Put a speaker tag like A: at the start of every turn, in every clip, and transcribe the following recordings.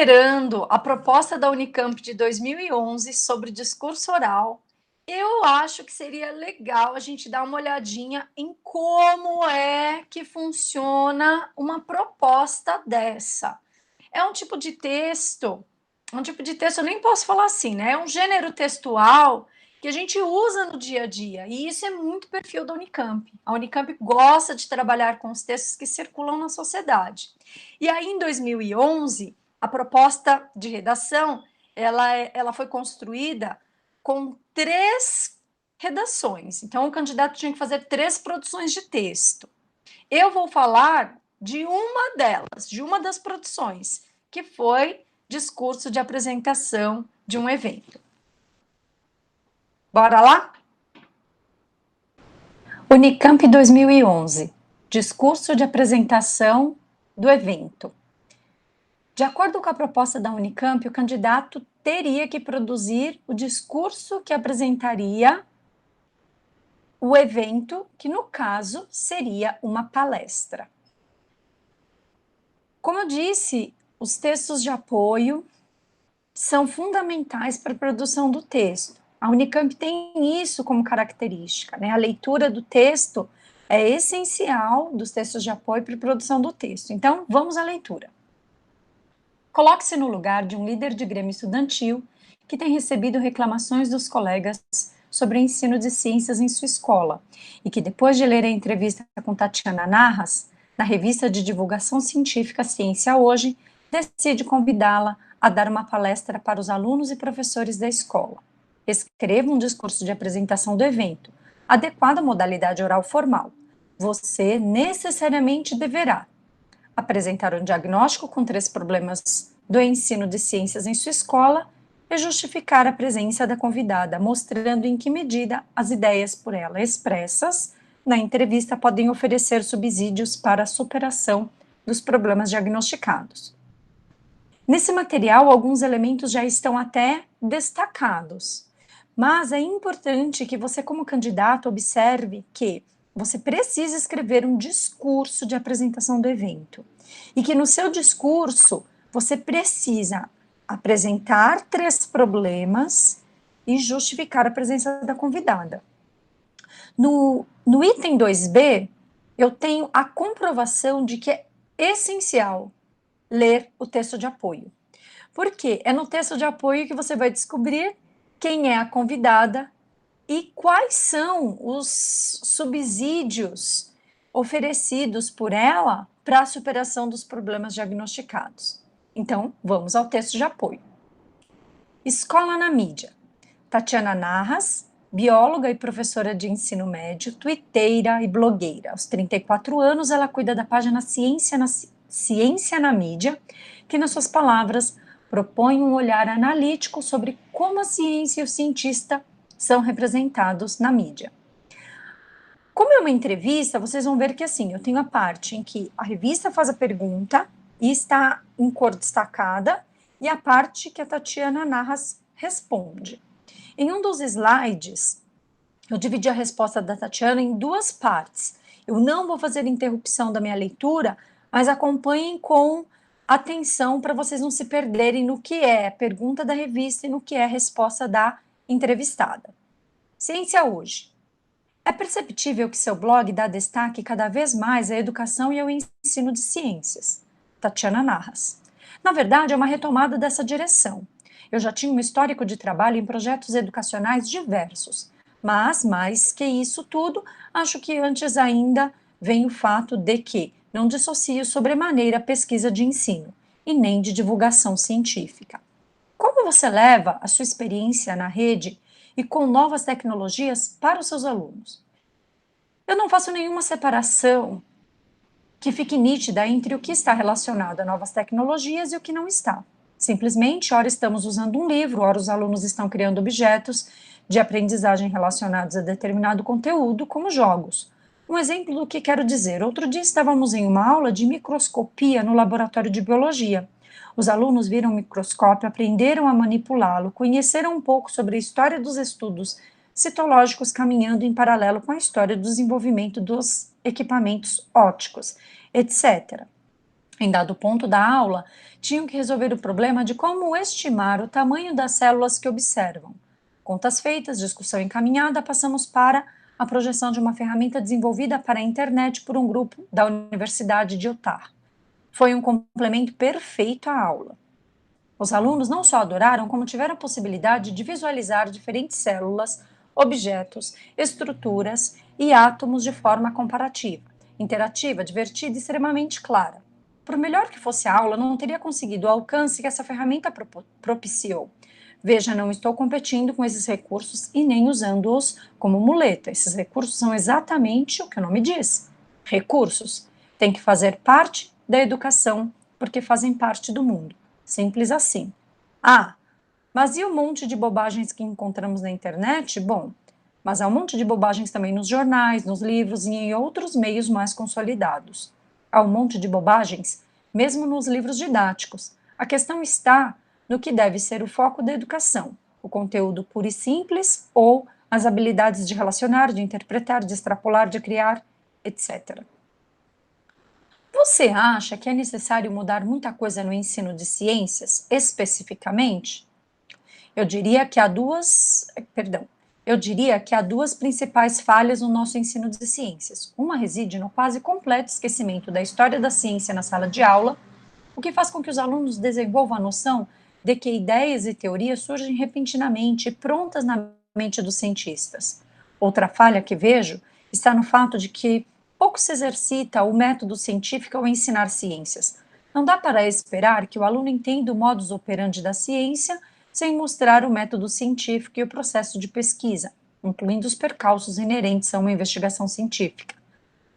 A: considerando a proposta da Unicamp de 2011 sobre discurso oral, eu acho que seria legal a gente dar uma olhadinha em como é que funciona uma proposta dessa. É um tipo de texto, eu nem posso falar assim, né? É um gênero textual que a gente usa no dia a dia, e isso é muito perfil da Unicamp. A Unicamp gosta de trabalhar com os textos que circulam na sociedade. E aí, em 2011, a proposta de redação, ela foi construída com 3 redações. Então, o candidato tinha que fazer 3 produções de texto. Eu vou falar de uma delas, de uma das produções, que foi discurso de apresentação de um evento. Bora lá? Unicamp 2011, discurso de apresentação do evento. De acordo com a proposta da Unicamp, o candidato teria que produzir o discurso que apresentaria o evento, que no caso seria uma palestra. Como eu disse, os textos de apoio são fundamentais para a produção do texto. A Unicamp tem isso como característica, né? A leitura do texto é essencial dos textos de apoio para a produção do texto. Então, vamos à leitura. Coloque-se no lugar de um líder de grêmio estudantil que tem recebido reclamações dos colegas sobre o ensino de ciências em sua escola e que, depois de ler a entrevista com Tatiana Narras, na revista de divulgação científica Ciência Hoje, decide convidá-la a dar uma palestra para os alunos e professores da escola. Escreva um discurso de apresentação do evento, adequado à modalidade oral formal. Você necessariamente deverá apresentar um diagnóstico com 3 problemas do ensino de ciências em sua escola e justificar a presença da convidada, mostrando em que medida as ideias por ela expressas na entrevista podem oferecer subsídios para a superação dos problemas diagnosticados. Nesse material, alguns elementos já estão até destacados, mas é importante que você, como candidato, observe que você precisa escrever um discurso de apresentação do evento e que no seu discurso você precisa apresentar 3 problemas e justificar a presença da convidada. No item 2b, eu tenho a comprovação de que é essencial ler o texto de apoio. Por quê? É no texto de apoio que você vai descobrir quem é a convidada e quais são os subsídios oferecidos por ela para a superação dos problemas diagnosticados. Então, vamos ao texto de apoio. Escola na mídia. Tatiana Narras, bióloga e professora de ensino médio, tuiteira e blogueira. Aos 34 anos, ela cuida da página Ciência na Mídia, que, nas suas palavras, propõe um olhar analítico sobre como a ciência e o cientista são representados na mídia. Como é uma entrevista, vocês vão ver que assim, eu tenho a parte em que a revista faz a pergunta e está em cor destacada, e a parte que a Tatiana Narras responde. Em um dos slides, eu dividi a resposta da Tatiana em 2 partes. Eu não vou fazer interrupção da minha leitura, mas acompanhem com atenção para vocês não se perderem no que é a pergunta da revista e no que é a resposta da entrevistada. Ciência Hoje. É perceptível que seu blog dá destaque cada vez mais à educação e ao ensino de ciências. Tatiana Narras. Na verdade, é uma retomada dessa direção. Eu já tinha um histórico de trabalho em projetos educacionais diversos, mas, mais que isso tudo, acho que antes ainda vem o fato de que não dissocio sobremaneira a pesquisa de ensino e nem de divulgação científica. Como você leva a sua experiência na rede e com novas tecnologias para os seus alunos? Eu não faço nenhuma separação que fique nítida entre o que está relacionado a novas tecnologias e o que não está. Simplesmente, ora estamos usando um livro, ora os alunos estão criando objetos de aprendizagem relacionados a determinado conteúdo, como jogos. Um exemplo do que quero dizer: outro dia estávamos em uma aula de microscopia no laboratório de biologia. Os alunos viram o microscópio, aprenderam a manipulá-lo, conheceram um pouco sobre a história dos estudos citológicos caminhando em paralelo com a história do desenvolvimento dos equipamentos ópticos, etc. Em dado ponto da aula, tinham que resolver o problema de como estimar o tamanho das células que observam. Contas feitas, discussão encaminhada, passamos para a projeção de uma ferramenta desenvolvida para a internet por um grupo da Universidade de Utah. Foi um complemento perfeito à aula. Os alunos não só adoraram, como tiveram a possibilidade de visualizar diferentes células, objetos, estruturas e átomos de forma comparativa, interativa, divertida e extremamente clara. Por melhor que fosse a aula, não teria conseguido o alcance que essa ferramenta propiciou. Veja, não estou competindo com esses recursos e nem usando-os como muleta. Esses recursos são exatamente o que o nome diz: recursos. Tem que fazer parte da educação, porque fazem parte do mundo. Simples assim. Ah, mas e o monte de bobagens que encontramos na internet? Bom, mas há um monte de bobagens também nos jornais, nos livros e em outros meios mais consolidados. Há um monte de bobagens mesmo nos livros didáticos. A questão está no que deve ser o foco da educação: o conteúdo puro e simples ou as habilidades de relacionar, de interpretar, de extrapolar, de criar, etc. Você acha que é necessário mudar muita coisa no ensino de ciências, especificamente? Eu diria que há duas principais falhas no nosso ensino de ciências. Uma reside no quase completo esquecimento da história da ciência na sala de aula, o que faz com que os alunos desenvolvam a noção de que ideias e teorias surgem repentinamente e prontas na mente dos cientistas. Outra falha que vejo está no fato de que pouco se exercita o método científico ao ensinar ciências. Não dá para esperar que o aluno entenda o modus operandi da ciência sem mostrar o método científico e o processo de pesquisa, incluindo os percalços inerentes a uma investigação científica,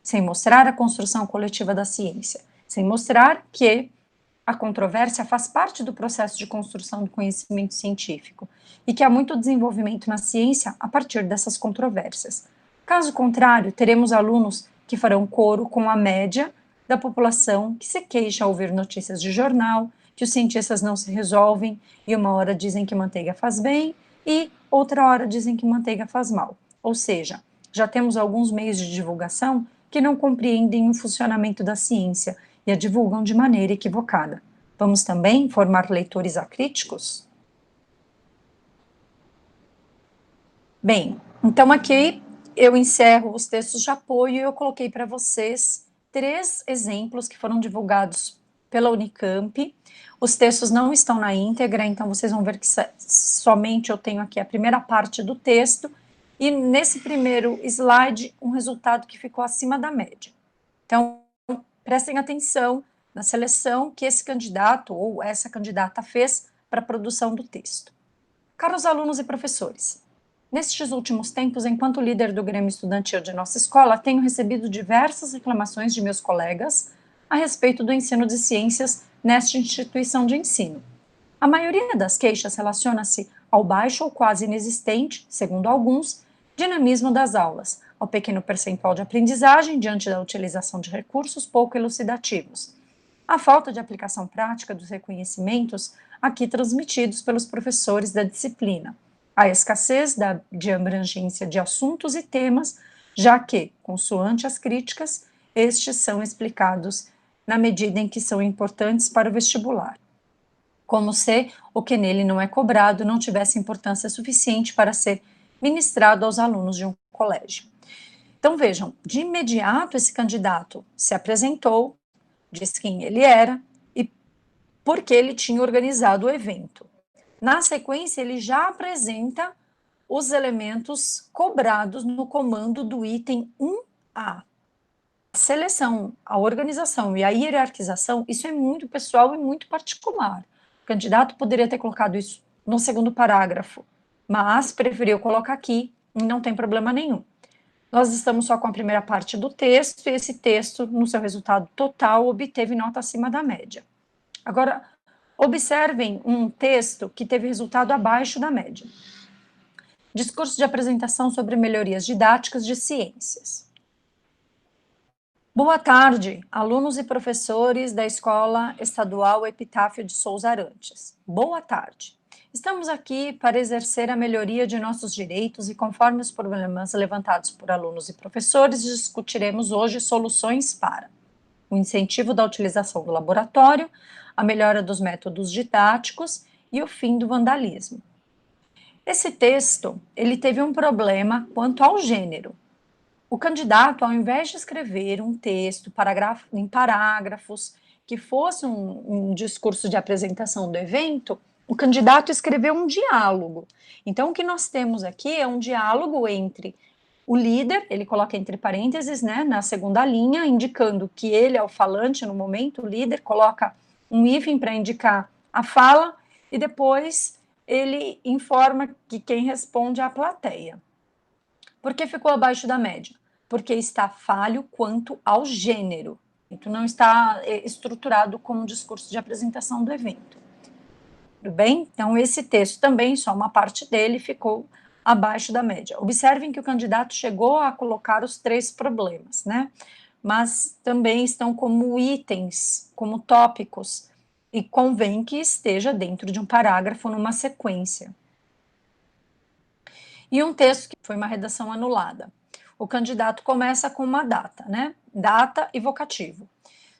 A: sem mostrar a construção coletiva da ciência, sem mostrar que a controvérsia faz parte do processo de construção do conhecimento científico e que há muito desenvolvimento na ciência a partir dessas controvérsias. Caso contrário, teremos alunos que farão coro com a média da população que se queixa ao ouvir notícias de jornal, que os cientistas não se resolvem e uma hora dizem que manteiga faz bem e outra hora dizem que manteiga faz mal. Ou seja, já temos alguns meios de divulgação que não compreendem o funcionamento da ciência e a divulgam de maneira equivocada. Vamos também formar leitores acríticos? Bem, então aqui eu encerro os textos de apoio e eu coloquei para vocês 3 exemplos que foram divulgados pela Unicamp. Os textos não estão na íntegra, então vocês vão ver que somente eu tenho aqui a primeira parte do texto e nesse primeiro slide um resultado que ficou acima da média. Então, prestem atenção na seleção que esse candidato ou essa candidata fez para a produção do texto. Caros alunos e professores, nestes últimos tempos, enquanto líder do Grêmio Estudantil de nossa escola, tenho recebido diversas reclamações de meus colegas a respeito do ensino de ciências nesta instituição de ensino. A maioria das queixas relaciona-se ao baixo ou quase inexistente, segundo alguns, dinamismo das aulas, ao pequeno percentual de aprendizagem diante da utilização de recursos pouco elucidativos, à falta de aplicação prática dos reconhecimentos aqui transmitidos pelos professores da disciplina, à escassez de abrangência de assuntos e temas, já que, consoante as críticas, estes são explicados na medida em que são importantes para o vestibular, como se o que nele não é cobrado não tivesse importância suficiente para ser ministrado aos alunos de um colégio. Então vejam, de imediato esse candidato se apresentou, disse quem ele era e por que ele tinha organizado o evento. Na sequência, ele já apresenta os elementos cobrados no comando do item 1A. A seleção, a organização e a hierarquização, isso é muito pessoal e muito particular. O candidato poderia ter colocado isso no segundo parágrafo, mas preferiu colocar aqui e não tem problema nenhum. Nós estamos só com a primeira parte do texto e esse texto, no seu resultado total, obteve nota acima da média. Agora, observem um texto que teve resultado abaixo da média. Discurso de apresentação sobre melhorias didáticas de ciências. Boa tarde, alunos e professores da Escola Estadual Epitáfio de Souza Arantes. Boa tarde. Estamos aqui para exercer a melhoria de nossos direitos e, conforme os problemas levantados por alunos e professores, discutiremos hoje soluções para o incentivo da utilização do laboratório, a melhora dos métodos didáticos e o fim do vandalismo. Esse texto, ele teve um problema quanto ao gênero. O candidato, ao invés de escrever um texto em parágrafos, que fosse um discurso de apresentação do evento, o candidato escreveu um diálogo. Então, o que nós temos aqui é um diálogo entre o líder, ele coloca entre parênteses, né, na segunda linha, indicando que ele é o falante no momento, o líder coloca um hífen para indicar a fala, e depois ele informa que quem responde é a plateia. Por que ficou abaixo da média? Porque está falho quanto ao gênero. Então, não está estruturado como um discurso de apresentação do evento. Tudo bem? Então, esse texto também, só uma parte dele, ficou abaixo da média. Observem que o candidato chegou a colocar os 3 problemas, né? Mas também estão como itens, como tópicos, e convém que esteja dentro de um parágrafo numa sequência. E um texto que foi uma redação anulada. O candidato começa com uma data, né? Data e vocativo.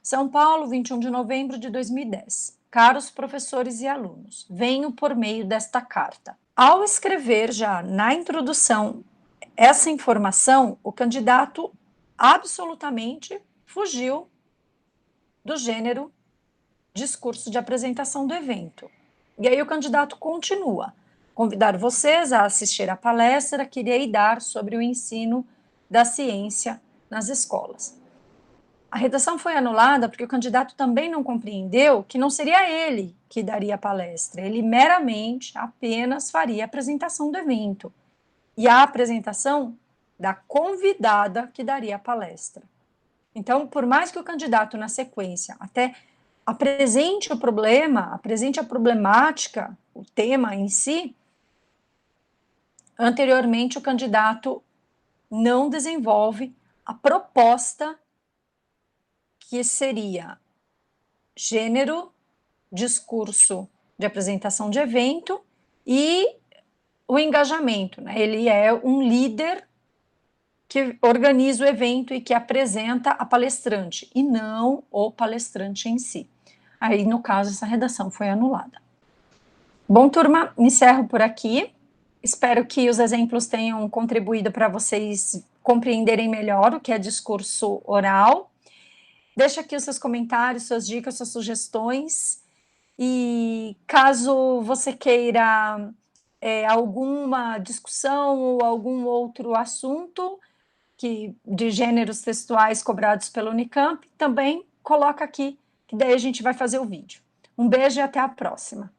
A: São Paulo, 21 de novembro de 2010. Caros professores e alunos, venho por meio desta carta. Ao escrever já na introdução essa informação, o candidato absolutamente fugiu do gênero discurso de apresentação do evento. E aí o candidato continua. Convidar vocês a assistir à palestra que irei dar sobre o ensino da ciência nas escolas. A redação foi anulada porque o candidato também não compreendeu que não seria ele que daria a palestra, ele meramente apenas faria a apresentação do evento e a apresentação da convidada que daria a palestra. Então, por mais que o candidato na sequência até apresente o problema, apresente a problemática, o tema em si, anteriormente o candidato não desenvolve a proposta que seria gênero, discurso de apresentação de evento e o engajamento, né? Ele é um líder que organiza o evento e que apresenta a palestrante, e não o palestrante em si. Aí, no caso, essa redação foi anulada. Bom, turma, encerro por aqui. Espero que os exemplos tenham contribuído para vocês compreenderem melhor o que é discurso oral. Deixa aqui os seus comentários, suas dicas, suas sugestões. E caso você queira alguma discussão ou algum outro assunto de gêneros textuais cobrados pela Unicamp, também coloca aqui, que daí a gente vai fazer o vídeo. Um beijo e até a próxima.